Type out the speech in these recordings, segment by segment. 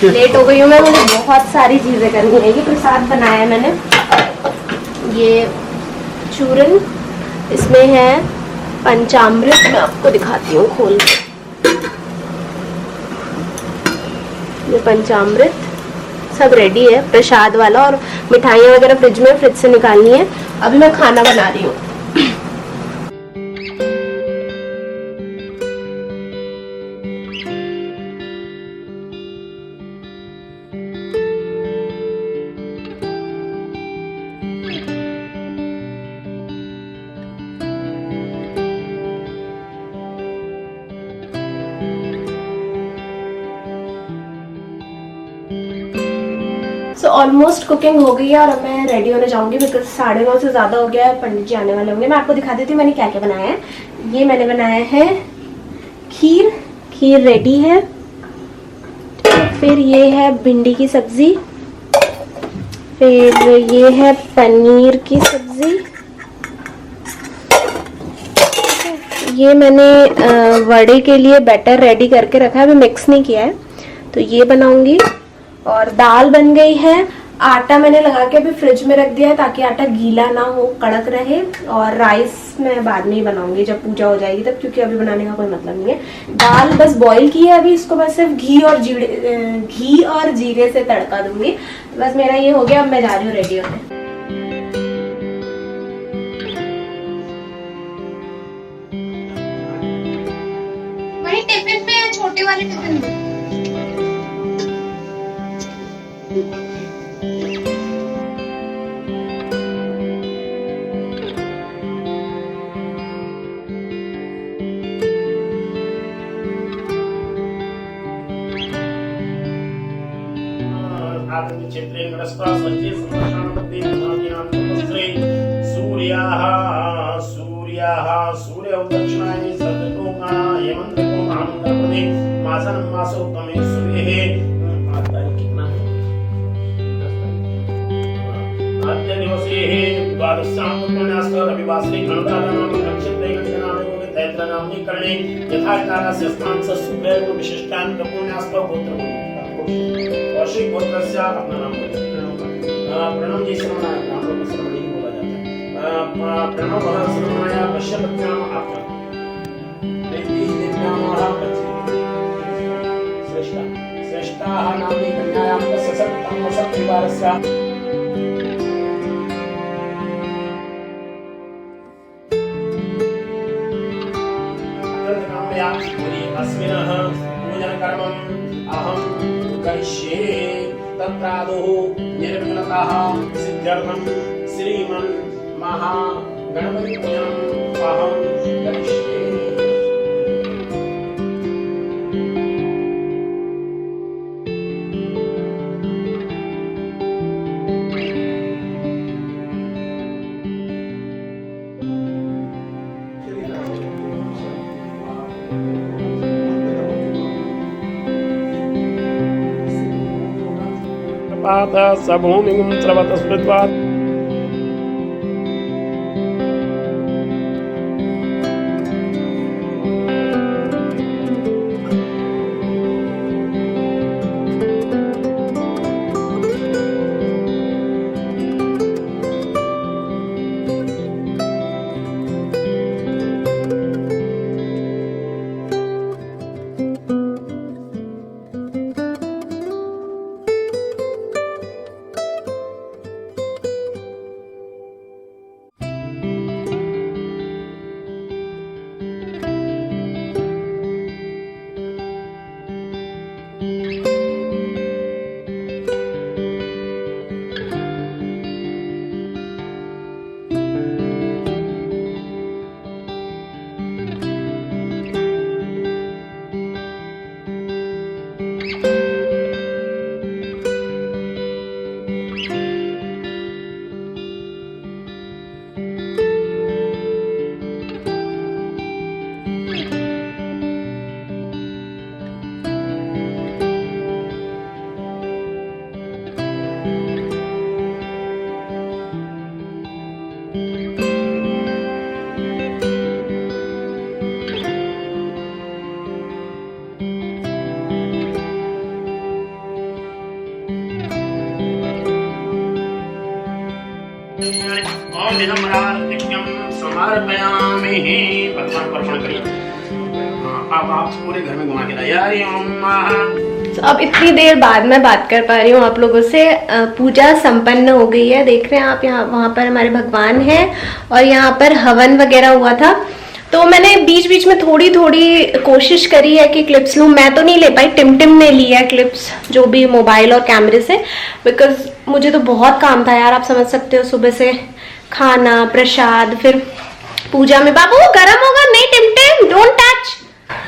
Late हो गई हूँ मैं, मुझे बहुत सारी चीजें करनी है। ये प्रसाद बनाया है मैंने, ये चूरन, इसमें है पंचामृत, मैं आपको दिखाती हूँ खोल के। ये पंचामृत सब रेडी है प्रसाद वाला, और मिठाइयाँ वगैरह फ्रिज में, फ्रिज से निकालनी है। अभी मैं खाना बना रही हूँ। ऑलमोस्ट कुकिंग हो गई है और अब मैं रेडी होने जाऊंगी, बिकॉज 9:30 से ज़्यादा हो गया है, पंडित जी आने वाले होंगे। मैं आपको दिखा देती हूँ मैंने क्या क्या बनाया है। ये मैंने बनाया है खीर, खीर रेडी है। फिर ये है भिंडी की सब्जी, फिर ये है पनीर की सब्जी, ये मैंने वड़े के लिए बैटर रेडी करके रखा है, अभी मिक्स नहीं किया है, तो ये बनाऊंगी। और दाल बन गई है, आटा मैंने लगा के अभी फ्रिज में रख दिया है ताकि आटा गीला ना हो, कड़क रहे। और राइस मैं बाद में ही बनाऊंगी जब पूजा हो जाएगी तब, क्योंकि अभी बनाने का कोई मतलब नहीं है। दाल बस बॉईल की है अभी, इसको बस सिर्फ घी और जीरे से तड़का दूंगी। बस मेरा ये हो गया, अब मैं जा रही हूँ रेडी होने। वही टिफिन में है, छोटे वाले टिफिन में। सूर्य दक्षिणायने सदतोमाय मंत्रकोमानुप्रदे मासनं मासोत्तमे सूर्ये कितना आद्य दिवसे द्वादशां पुण्यास्कर रविवासरे गणराजनामि नक्षत्रे गणनामि तैत्रनामि करणे यथा कालस्य स्थानस्य सूर्येव विशिष्टान् पुण्यास्कर गोत्र कौशिक गोत्रस्य अपना नाम प्रणव जी श्रवणाय नाम को श्रवण ही बोला जाता है। प्रणव श्रवणाय कश्यपत्याम आपका श्रेष्ठा श्रेष्ठाः नाम्नि कन्यायां तस्य सत्तं वसत्परिवारस्य अस्मिन् पूजनकर्मम् अहं करिष्ये तत्रादौ निर्विघ्नताः सिद्ध्यर्थं श्रीमन् महागणपति पूजनम् अहं करिष्ये। स भूमिं स्रवत स्मृत्वा ओम विनम्रार्तिक्यं समर्पयामि। भगवान को अर्पण करिए। अब आप पूरे घर में घुमा के लाइए। हरि ओम। तो अब इतनी देर बाद मैं बात कर पा रही हूँ आप लोगों से। पूजा संपन्न हो गई है, देख रहे हैं आप, यहाँ वहाँ पर हमारे भगवान हैं और यहाँ पर हवन वगैरह हुआ था। तो मैंने बीच बीच में थोड़ी थोड़ी कोशिश करी है कि क्लिप्स लूँ। मैं तो नहीं ले पाई, टिम ने लिया क्लिप्स जो भी मोबाइल और कैमरे से, बिकॉज मुझे तो बहुत काम था यार, आप समझ सकते हो। सुबह से खाना, प्रसाद, फिर पूजा में। बाबू गरम होगा नहीं, टिम डोंट टच।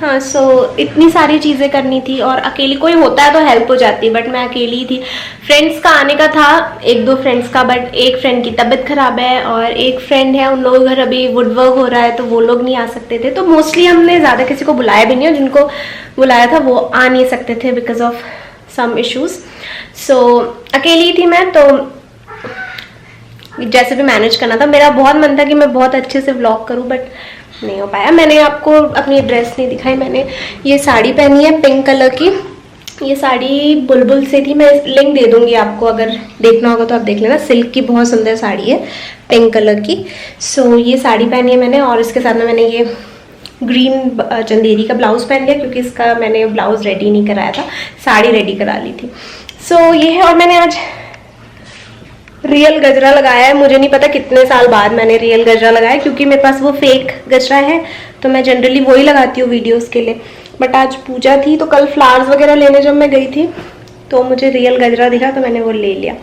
हाँ, सो इतनी सारी चीज़ें करनी थी और अकेली कोई होता है तो हेल्प हो जाती, बट मैं अकेली थी। फ्रेंड्स का आने का था, 1-2 फ्रेंड्स का, बट एक फ्रेंड की तबीयत खराब है और एक फ्रेंड है, उन लोगों के घर अभी वुड वर्क हो रहा है तो वो लोग नहीं आ सकते थे। तो मोस्टली हमने ज़्यादा किसी को बुलाया भी नहीं, और जिनको बुलाया था वो आ नहीं सकते थे बिकॉज ऑफ सम इश्यूज। सो अकेली थी मैं, तो जैसे भी मैनेज करना था। मेरा बहुत मन था कि मैं बहुत अच्छे से व्लॉग करूँ, बट नहीं हो पाया। मैंने आपको अपनी ड्रेस नहीं दिखाई। मैंने ये साड़ी पहनी है पिंक कलर की। ये साड़ी बुलबुल से थी, मैं लिंक दे दूंगी आपको, अगर देखना होगा तो आप देख लेना। सिल्क की बहुत सुंदर साड़ी है पिंक कलर की। सो ये साड़ी पहनी है मैंने, और इसके साथ में मैंने ये ग्रीन चंदेरी का ब्लाउज पहन लिया, क्योंकि इसका मैंने ब्लाउज रेडी नहीं कराया था, साड़ी रेडी करा ली थी। सो ये है, और मैंने आज रियल गजरा लगाया है। मुझे नहीं पता कितने साल बाद मैंने रियल गजरा लगाया, क्योंकि मेरे पास वो फेक गजरा है, तो मैं जनरली वही लगाती हूँ वीडियोस के लिए। बट आज पूजा थी, तो कल फ्लावर्स वगैरह लेने जब मैं गई थी तो मुझे रियल गजरा दिखा, तो मैंने वो ले लिया।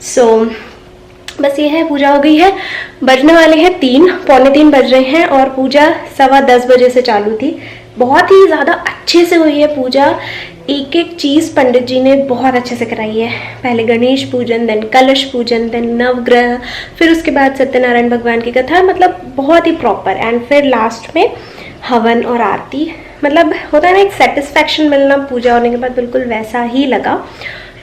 सो बस ये है, पूजा हो गई है। बजने वाले हैं 3, पौने 3 बज रहे हैं, और पूजा 10:15 बजे से चालू थी। बहुत ही ज़्यादा अच्छे से हुई है पूजा। एक एक चीज़ पंडित जी ने बहुत अच्छे से कराई है। पहले गणेश पूजन, देन कलश पूजन, देन नवग्रह, फिर उसके बाद सत्यनारायण भगवान की कथा, मतलब बहुत ही प्रॉपर। एंड फिर लास्ट में हवन और आरती। मतलब होता है ना एक सेटिस्फैक्शन मिलना पूजा होने के बाद, बिल्कुल वैसा ही लगा।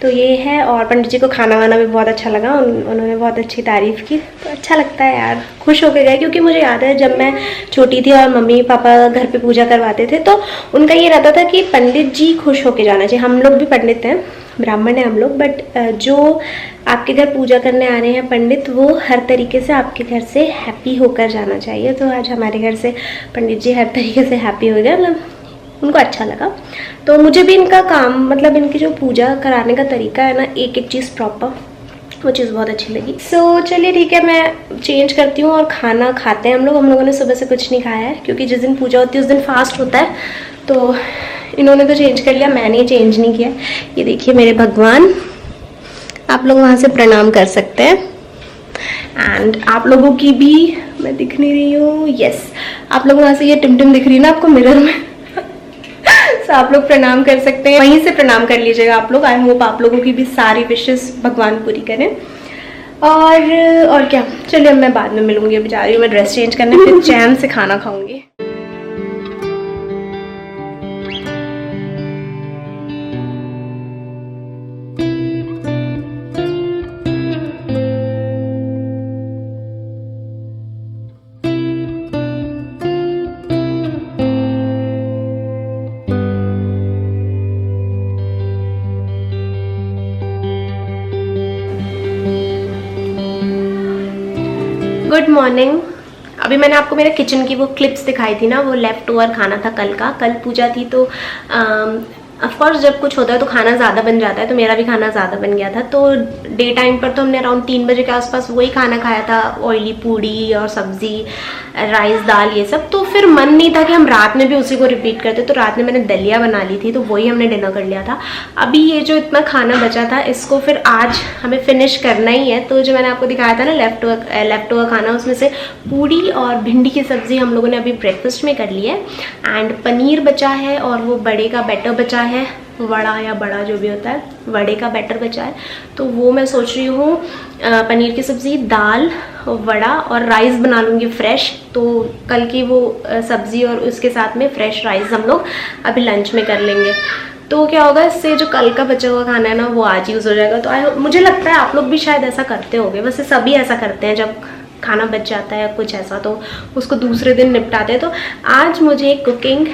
तो ये है, और पंडित जी को खाना वाना भी बहुत अच्छा लगा, उन्होंने बहुत अच्छी तारीफ़ की। तो अच्छा लगता है यार, खुश होके गए। क्योंकि मुझे याद है जब मैं छोटी थी और मम्मी पापा घर पे पूजा करवाते थे, तो उनका ये रहता था कि पंडित जी खुश होके जाना चाहिए। हम लोग भी पंडित हैं, ब्राह्मण हैं हम लोग, बट जो आपके घर पूजा करने आ रहे हैं पंडित, वो हर तरीके से आपके घर से हैप्पी होकर जाना चाहिए। तो आज हमारे घर से पंडित जी हर तरीके से हैप्पी हो गए, मतलब उनको अच्छा लगा। तो मुझे भी इनका काम, मतलब इनकी जो पूजा कराने का तरीका है ना, एक एक चीज़ प्रॉपर, वो चीज़ बहुत अच्छी लगी। सो चलिए ठीक है, मैं चेंज करती हूँ और खाना खाते हैं हम लोग। हम लोगों ने सुबह से कुछ नहीं खाया है, क्योंकि जिस दिन पूजा होती है उस दिन फास्ट होता है। तो इन्होंने तो चेंज कर लिया, मैंने चेंज नहीं किया। ये देखिए मेरे भगवान, आप लोग वहाँ से प्रणाम कर सकते हैं। एंड आप लोगों की भी, मैं दिख नहीं रही हूँ, यस, आप लोग वहाँ से ये टिम दिख रही है ना आपको मिरर में। तो आप लोग प्रणाम कर सकते हैं, वहीं से प्रणाम कर लीजिएगा आप लोग। आई होप आप लोगों की भी सारी विशेस भगवान पूरी करें। और क्या, चलिए अब मैं बाद में मिलूंगी। अभी जा रही हूँ मैं ड्रेस चेंज करने, फिर चैन से खाना खाऊंगी। Good morning. अभी मैंने आपको मेरे किचन की वो क्लिप्स दिखाई थी ना, वो लेफ्ट ओवर खाना था कल का। कल पूजा थी, तो ऑफकोर्स जब कुछ होता है तो खाना ज़्यादा बन जाता है, तो मेरा भी खाना ज़्यादा बन गया था। तो डे टाइम पर तो हमने अराउंड 3 बजे के आसपास वही खाना खाया था, ऑयली पूड़ी और सब्जी, राइस, दाल, ये सब। तो फिर मन नहीं था कि हम रात में भी उसी को रिपीट करते, तो रात में मैंने दलिया बना ली थी, तो वही हमने डिनर कर लिया था। अभी ये जो इतना खाना बचा था, इसको फिर आज हमें फिनिश करना ही है। तो जो मैंने आपको दिखाया था ना लेफ्ट ओवर खाना, उसमें से पूड़ी और भिंडी की सब्ज़ी हम लोगों ने अभी ब्रेकफास्ट में कर ली है। एंड पनीर बचा है, और वो बड़े का बैटर बचा है, वड़ा या बड़ा जो भी होता है, वड़े का बैटर बचा है। तो वो मैं सोच रही हूँ पनीर की सब्ज़ी, दाल, वड़ा और राइस बना लूँगी फ्रेश। तो कल की वो सब्ज़ी और उसके साथ में फ्रेश राइस हम लोग अभी लंच में कर लेंगे। तो क्या होगा, इससे जो कल का बचा हुआ खाना है ना, वो आज यूज़ हो जाएगा। तो मुझे लगता है आप लोग भी शायद ऐसा करते होंगे, वैसे सभी ऐसा करते हैं, जब खाना बच जाता है कुछ ऐसा तो उसको दूसरे दिन निपटाते हैं। तो आज मुझे कुकिंग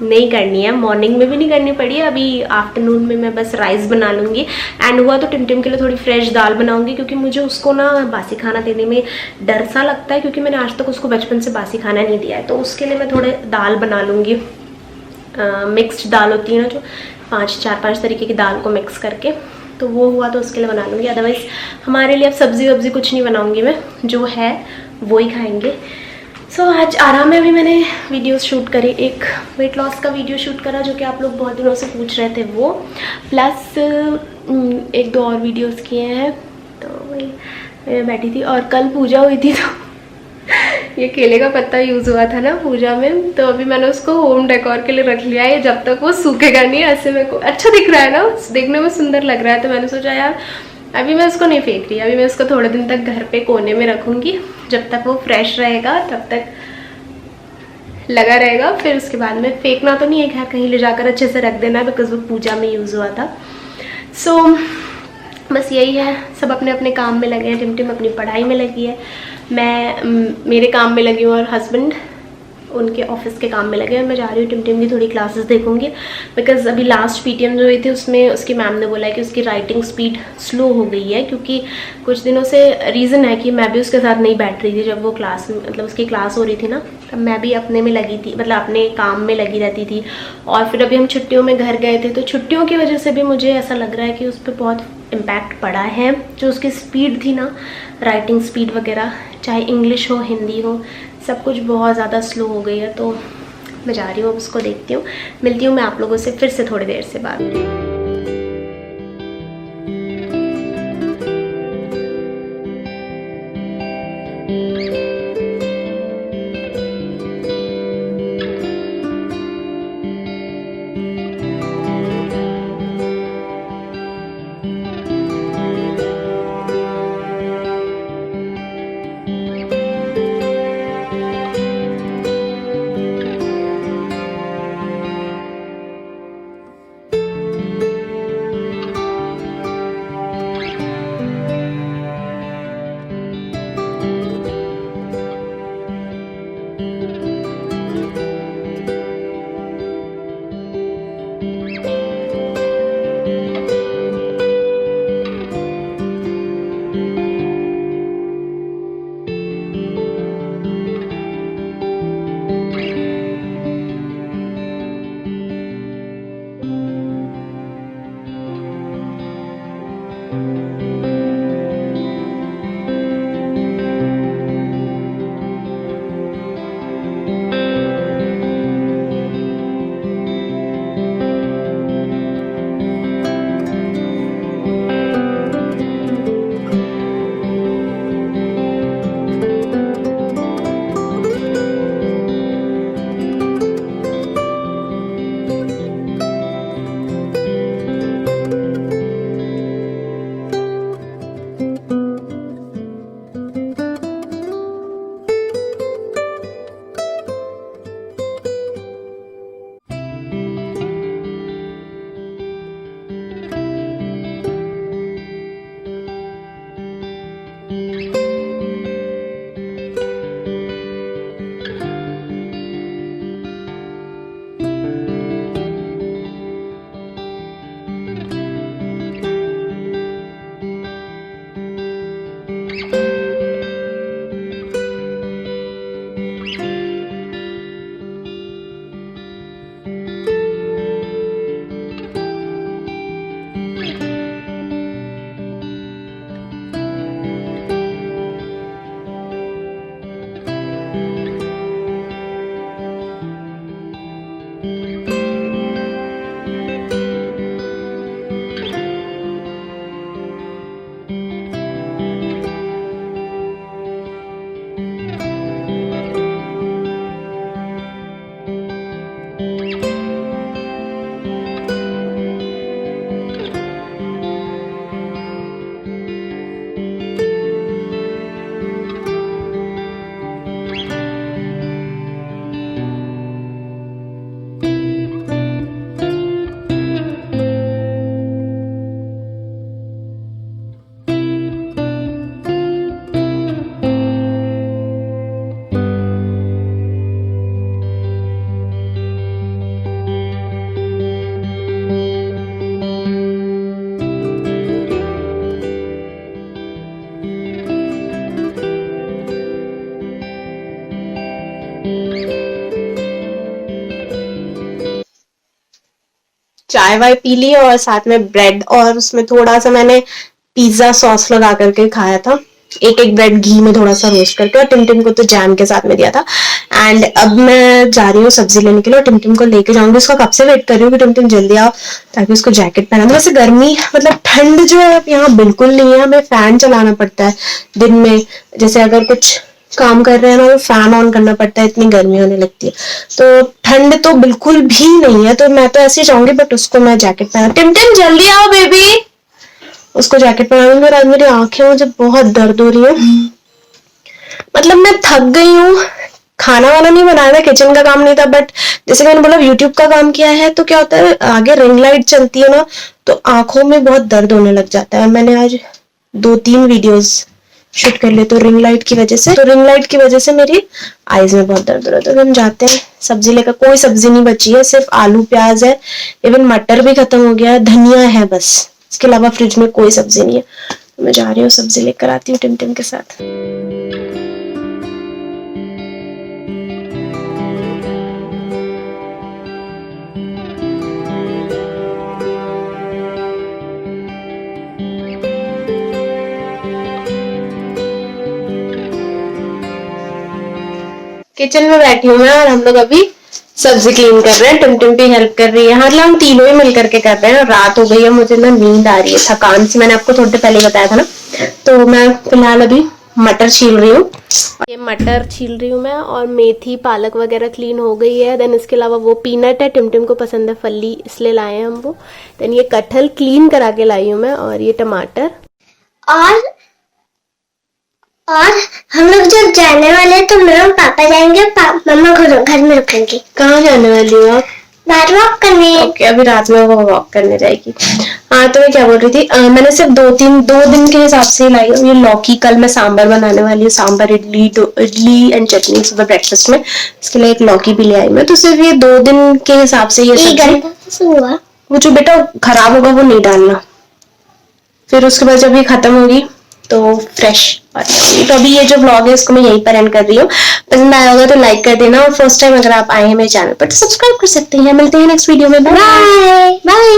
नहीं करनी है, मॉर्निंग में भी नहीं करनी पड़ी है। अभी आफ्टरनून में मैं बस राइस बना लूँगी। एंड हुआ तो टिमटिम के लिए थोड़ी फ्रेश दाल बनाऊँगी, क्योंकि मुझे उसको ना बासी खाना देने में डर सा लगता है, क्योंकि मैंने आज तक उसको बचपन से बासी खाना नहीं दिया है। तो उसके लिए मैं थोड़े दाल बना लूँगी। मिक्स्ड दाल होती है ना, जो 4-5 तरीके की दाल को मिक्स करके, तो वो हुआ तो उसके लिए बना लूँगी। अदरवाइज़ हमारे लिए अब सब्ज़ी वब्ज़ी कुछ नहीं बनाऊँगी मैं, जो है वो ही खाएँगे। सो आज आराम में भी मैंने वीडियोस शूट करे, एक वेट लॉस का वीडियो शूट करा जो कि आप लोग बहुत दिनों से पूछ रहे थे वो, प्लस 1-2 और वीडियोस किए हैं। तो वही मैं बैठी थी और कल पूजा हुई थी, तो ये केले का पत्ता यूज़ हुआ था ना पूजा में, तो अभी मैंने उसको होम डेकोर के लिए रख लिया है। जब तक वो सूखेगा नहीं, ऐसे मेरे को अच्छा दिख रहा है ना, देखने में सुंदर लग रहा है, तो मैंने सोचा यार अभी मैं इसको नहीं फेंक रही, अभी मैं इसको थोड़े दिन तक घर पे कोने में रखूँगी, जब तक वो फ्रेश रहेगा तब तक लगा रहेगा। फिर उसके बाद में फेंकना तो नहीं है, खैर कहीं ले जाकर अच्छे से रख देना, बिकॉज वो पूजा में यूज़ हुआ था। सो बस यही है, सब अपने अपने काम में लगे हैं। टिमटिम अपनी पढ़ाई में लगी है, मैं मेरे काम में लगी हूँ, और हस्बैंड उनके ऑफिस के काम में लगे हैं। मैं जा रही हूँ टिमटिम की थोड़ी क्लासेस देखूंगी, बिकॉज अभी लास्ट पीटीएम जो हुई थी उसमें उसकी मैम ने बोला है कि उसकी राइटिंग स्पीड स्लो हो गई है, क्योंकि कुछ दिनों से रीज़न है कि मैं भी उसके साथ नहीं बैठ रही थी। जब वो क्लास मतलब उसकी क्लास हो रही थी ना, तब मैं भी अपने में लगी थी, मतलब अपने काम में लगी रहती थी। और फिर अभी हम छुट्टियों में घर गए थे, तो छुट्टियों की वजह से भी मुझे ऐसा लग रहा है कि उस पर बहुत इम्पैक्ट पड़ा है। जो उसकी स्पीड थी ना, राइटिंग स्पीड वगैरह, चाहे इंग्लिश हो हिंदी हो, सब कुछ बहुत ज़्यादा स्लो हो गई है। तो मैं जा रही हूँ, अब उसको देखती हूँ, मिलती हूँ मैं आप लोगों से फिर से थोड़ी देर से बाद। चाय वाय पी ली और साथ में ब्रेड, और उसमें थोड़ा सा मैंने पिज्जा सॉस लगा करके खाया था, एक एक ब्रेड घी में थोड़ा सा रोस्ट करके, और टिमटिम को तो जैम के साथ में दिया था। एंड अब मैं जा रही हूँ सब्जी लेने के लिए और टिमटिम को लेके जाऊंगी। उसका कब से वेट कर रही हूँ कि टिमटिम जल्दी आओ ताकि उसको जैकेट पहना दो। वैसे गर्मी मतलब ठंड जो है यहाँ बिल्कुल नहीं है, हमें फैन चलाना पड़ता है दिन में, जैसे अगर कुछ काम कर रहे हैं ना तो फैन ऑन करना पड़ता है, इतनी गर्मी होने लगती है। तो ठंड तो बिल्कुल भी नहीं है, तो मैं तो ऐसे ही जाऊंगी, बट उसको मैं जैकेट पहना। टिमटिम जल्दी आओ बेबी, उसको जैकेट पहना दूंगी। और आज मेरी आंखें मुझे बहुत दर्द हो रही है, मतलब मैं थक गई हूँ। खाना वाना नहीं बनाया था, किचन का काम नहीं था, बट जैसे मैंने बोला यूट्यूब का काम किया है, तो क्या होता है आगे रिंग लाइट चलती है ना, तो आंखों में बहुत दर्द होने लग जाता है। मैंने आज 2-3 वीडियोस शूट कर लिए तो रिंग लाइट की वजह से मेरी आईज में बहुत दर्द हो रहा है। तो हम जाते हैं सब्जी लेकर। कोई सब्जी नहीं बची है, सिर्फ आलू प्याज है, इवन मटर भी खत्म हो गया है, धनिया है बस, इसके अलावा फ्रिज में कोई सब्जी नहीं है। तो मैं जा रही हूँ सब्जी लेकर आती हूँ टिमटिम के साथ। किचन में बैठी हूँ मैं और हम लोग अभी सब्जी क्लीन कर रहे हैं। टिमटिम भी हेल्प कर रही है, मतलब हम तीनों ही मिल करके कर रहे हैं। रात हो गई है, मुझे ना नींद आ रही है थकान से, मैंने आपको थोड़ी देर पहले बताया था ना। तो मैं फिलहाल अभी मटर छील रही हूँ, ये मटर छील रही हूँ मैं, और मेथी पालक वगैरह क्लीन हो गई है। देन इसके अलावा वो पीनट है, टिमटिम को पसंद है फली, इसलिए लाए हैं हम वो। देन ये कटहल क्लीन करा के लाई हूँ मैं, और ये टमाटर। और हम लोग जब जाने वाले हैं तो मेरे पापा जाएंगे, मम्मा घर में रुकेंगे। कहाँ जाने वाली हो आप? बाहर वॉक करने। ओके, अभी रात में वो वॉक करने जाएगी। हाँ, तो मैं क्या बोल रही थी, मैंने सिर्फ 2 दिन के हिसाब से ही लाई हूँ। ये लौकी, कल मैं सांबर बनाने वाली हूँ, सांबर इडली एंड चटनी सुबह ब्रेकफास्ट में, इसके लिए एक लौकी भी ले आई मैं। तो सिर्फ ये 2 दिन के हिसाब से ये सब्जी। वो जो बेटा खराब होगा वो नहीं डालना, फिर उसके बाद जब ये खत्म होगी तो फ्रेश। तो अभी ये जो व्लॉग है इसको मैं यहीं पर एंड कर रही हूँ। पसंद आया होगा तो लाइक कर देना, और फर्स्ट टाइम अगर आप आए हैं मेरे चैनल पर तो सब्सक्राइब कर सकते हैं। मिलते हैं नेक्स्ट वीडियो में, बाय बाय।